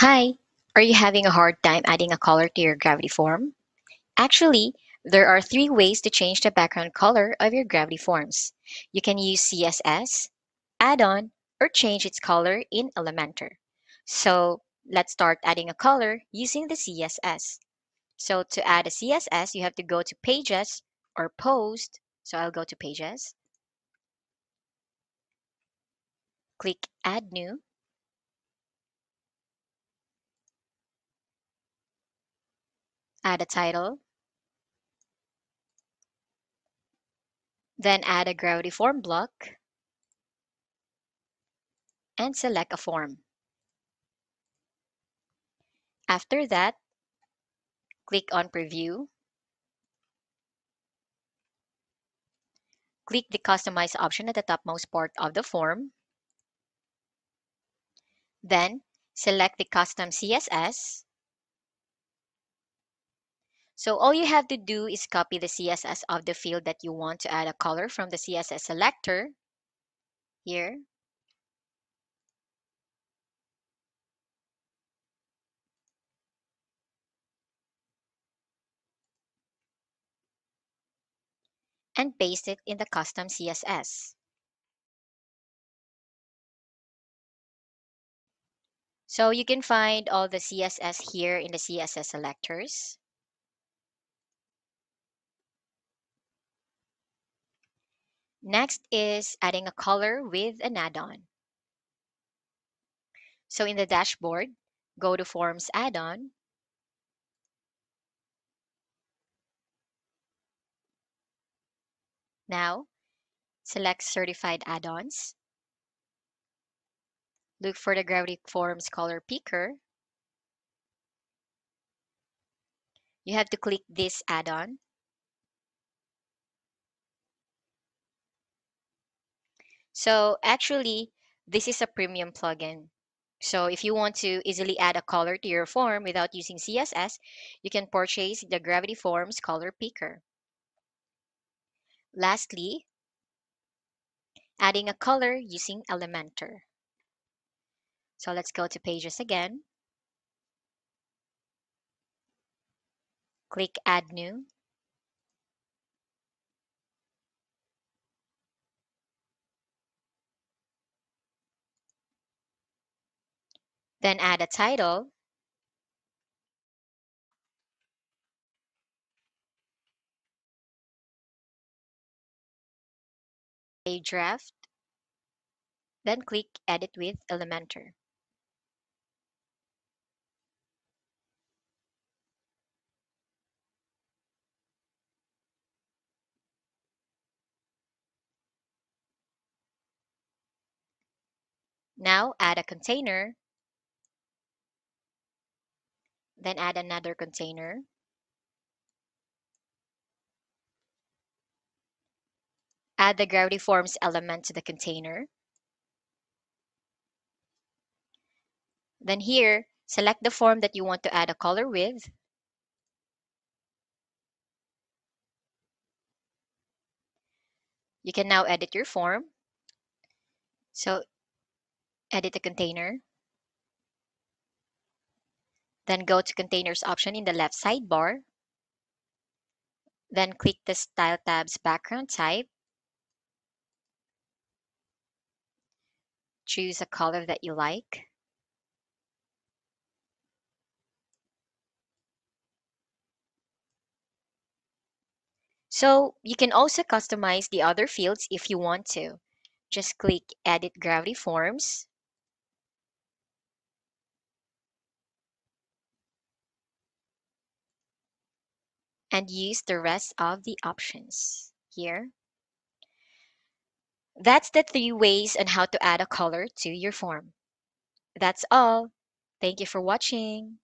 Hi, are you having a hard time adding a color to your gravity form? Actually, there are three ways to change the background color of your gravity forms. You can use CSS, add-on, or change its color in Elementor. So let's start adding a color using the CSS. So to add a CSS, you have to go to Pages or Post. So I'll go to Pages, click Add New, add a title, then add a gravity form block, and select a form. After that, click on Preview, click the Customize option at the topmost part of the form, then select the Custom CSS. So all you have to do is copy the CSS of the field that you want to add a color from the CSS selector here. And paste it in the custom CSS. So you can find all the CSS here in the CSS selectors. Next is adding a color with an add-on. So in the dashboard, go to Forms Add-on. Now, select Certified Add-ons. Look for the Gravity Forms color picker. You have to click this add-on. So actually, this is a premium plugin. So if you want to easily add a color to your form without using CSS, you can purchase the Gravity Forms color picker. Lastly, adding a color using Elementor. So let's go to Pages again. Click Add New. Then add a title. A draft. Then click Edit with Elementor. Now add a container. Then add another container. Add the Gravity Forms element to the container. Then here, select the form that you want to add a color with. You can now edit your form. So edit the container. Then go to Containers option in the left sidebar. Then click the Style tab's background type. Choose a color that you like. So you can also customize the other fields if you want to. Just click Edit Gravity Forms. And use the rest of the options here. That's the three ways on how to add a color to your form. That's all. Thank you for watching.